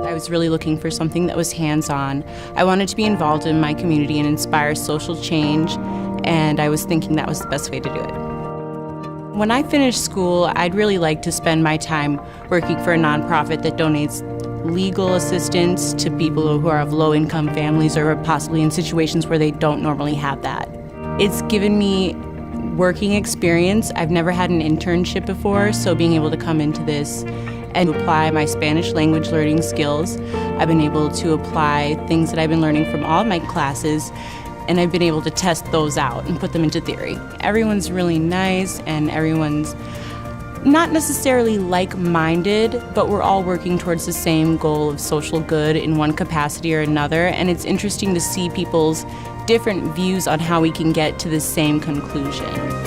I was really looking for something that was hands-on. I wanted to be involved in my community and inspire social change, and I was thinking that was the best way to do it. When I finish school, I'd really like to spend my time working for a nonprofit that donates legal assistance to people who are of low-income families or possibly in situations where they don't normally have that. It's given me working experience. I've never had an internship before, so being able to come into this and apply my Spanish language learning skills, I've been able to apply things that I've been learning from all of my classes, and I've been able to test those out and put them into theory. Everyone's really nice, and everyone's not necessarily like-minded, but we're all working towards the same goal of social good in one capacity or another, and it's interesting to see people's different views on how we can get to the same conclusion.